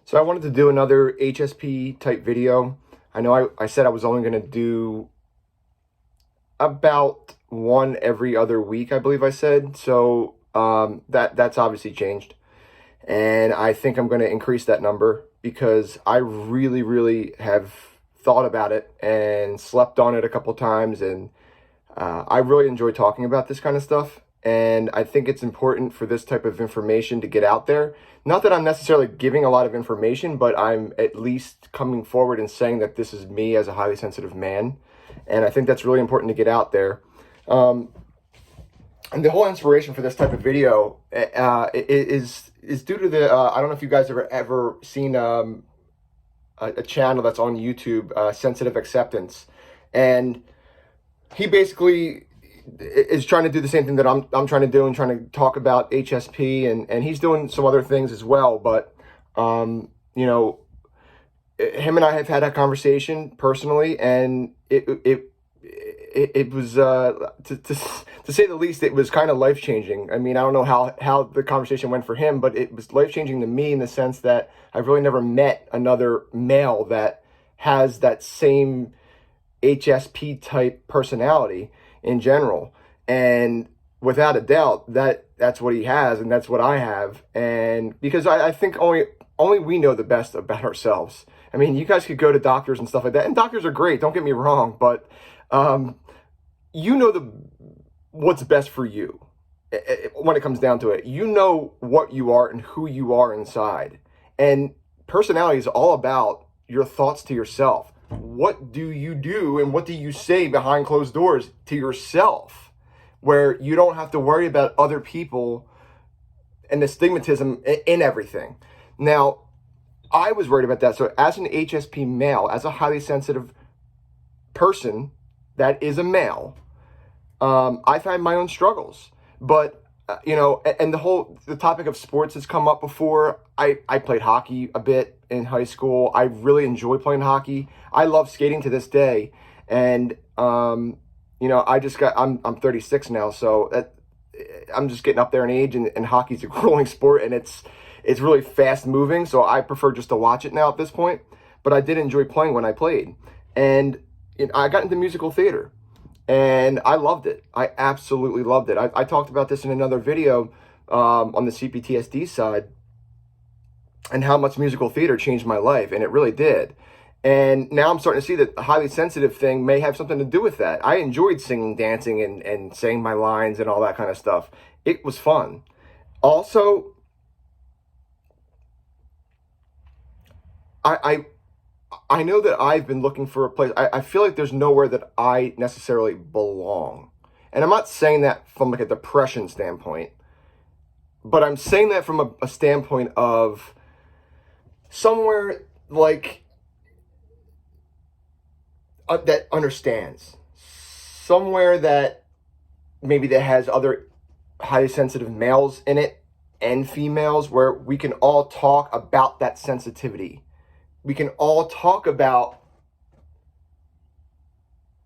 So I wanted to do another HSP type video. I know I said I was only going to do about one every other week, I believe I said. So that's obviously changed. And I think I'm going to increase that number because I really have thought about it and slept on it a couple times. And I really enjoy talking about this kind of stuff. And I think it's important for this type of information to get out there. Not that I'm necessarily giving a lot of information, but I'm at least coming forward and saying that this is me as a highly sensitive man. And I think that's really important to get out there. And the whole inspiration for this type of video is due to the, I don't know if you guys have ever seen a channel that's on YouTube, Sensitive Acceptance. And he basically is trying to do the same thing that I'm trying to do and trying to talk about HSP, and he's doing some other things as well. But, you know, him and I have had a conversation personally, and it was, to say the least, it was kind of life-changing. I mean, I don't know how the conversation went for him, but it was life-changing to me in the sense that I've really never met another male that has that same HSP type personality in general. And without a doubt, that's what he has, and that's what I have. And because I think only we know the best about ourselves. I mean, you guys could go to doctors and stuff like that, and doctors are great, don't get me wrong, but you know what's best for you when it comes down to it. You know what you are and who you are inside. And personality is all about your thoughts to yourself. What do you do and what do you say behind closed doors to yourself, where you don't have to worry about other people and the stigmatism in everything. Now, I was worried about that. So as an HSP male, as a highly sensitive person that is a male, I've had my own struggles. But you know, and the topic of sports has come up before. I played hockey a bit in high school. I really enjoy playing hockey. I love skating to this day. And, you know, I'm 36 now, so I'm just getting up there in age, and hockey's a growing sport, and it's really fast moving. So I prefer just to watch it now at this point. But I did enjoy playing when I played. And I got into musical theater. And I loved it. I absolutely loved it. I talked about this in another video on the CPTSD side, and how much musical theater changed my life, and it really did. And now I'm starting to see that the highly sensitive thing may have something to do with that. I enjoyed singing, dancing, and saying my lines and all that kind of stuff. It was fun. Also, I know that I've been looking for a place. I feel like there's nowhere that I necessarily belong. And I'm not saying that from like a depression standpoint, but I'm saying that from a standpoint of somewhere like that understands. Somewhere that maybe that has other highly sensitive males in it and females, where we can all talk about that sensitivity. We can all talk about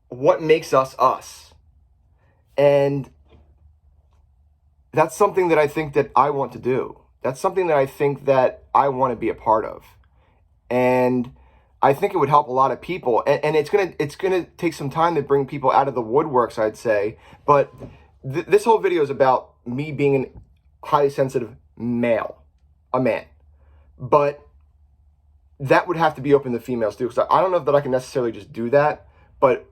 what makes us us. And that's something that I think that I want to do. That's something that I think that I want to be a part of. And I think it would help a lot of people. And it's gonna take some time to bring people out of the woodworks, I'd say. But this whole video is about me being a highly sensitive male, a man. But that would have to be open to females too, because I don't know that I can necessarily just do that, but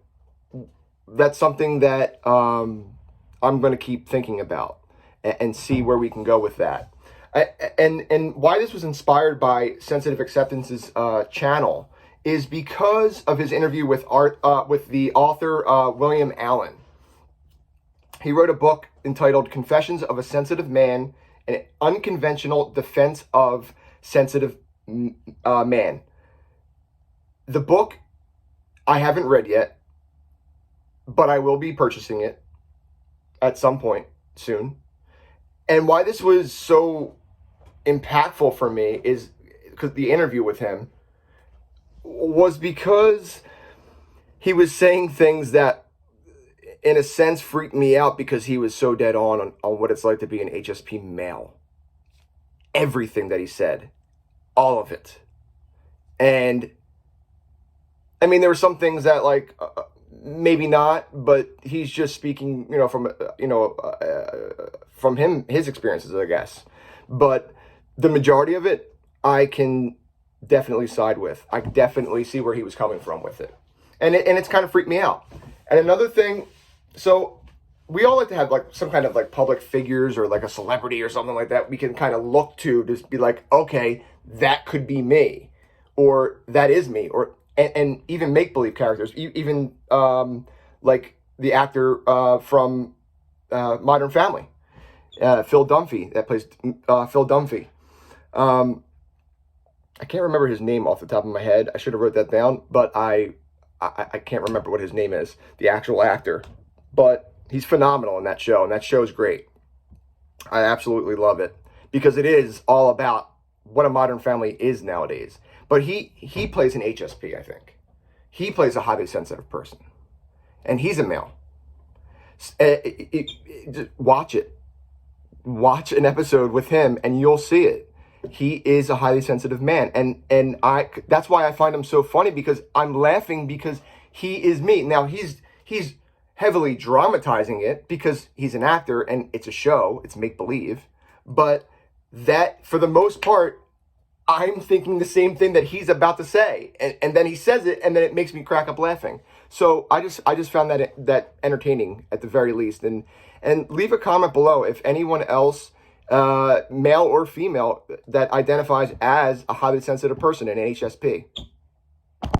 that's something that I'm going to keep thinking about and see where we can go with that. And why this was inspired by Sensitive Acceptance's channel is because of his interview with the author William Allen. He wrote a book entitled Confessions of a Sensitive Man: An Unconventional Defense of Sensitive Man. The book I haven't read yet, but I will be purchasing it at some point soon. And why this was so impactful for me is because the interview with him was because he was saying things that in a sense freaked me out, because he was so dead on what it's like to be an HSP male. Everything that he said all of it. And I mean, there were some things that like maybe not, but he's just speaking, from his experiences, I guess. But the majority of it, I can definitely side with. I definitely see where he was coming from with it, and it's kind of freaked me out. And another thing, so we all like to have like some kind of like public figures or like a celebrity or something like that we can kind of look to just be like, okay, that could be me, or that is me, or and even make believe characters, even like the actor from Modern Family, Phil Dunphy, that plays Phil Dunphy. I can't remember his name off the top of my head. I should have wrote that down, but I can't remember what his name is, the actual actor. But he's phenomenal in that show, and that show's great. I absolutely love it because it is all about what a Modern Family is nowadays. But he plays an HSP, I think. He plays a highly sensitive person, and he's a male. Watch it. Watch an episode with him, and you'll see it. He is a highly sensitive man, and that's why I find him so funny, because I'm laughing because he is me. Now he's heavily dramatizing it because he's an actor and it's a show, it's make believe, but that for the most part I'm thinking the same thing that he's about to say, and then he says it, and then it makes me crack up laughing. So I just found that entertaining at the very least, and leave a comment below if anyone else, male or female, that identifies as a highly sensitive person in HSP.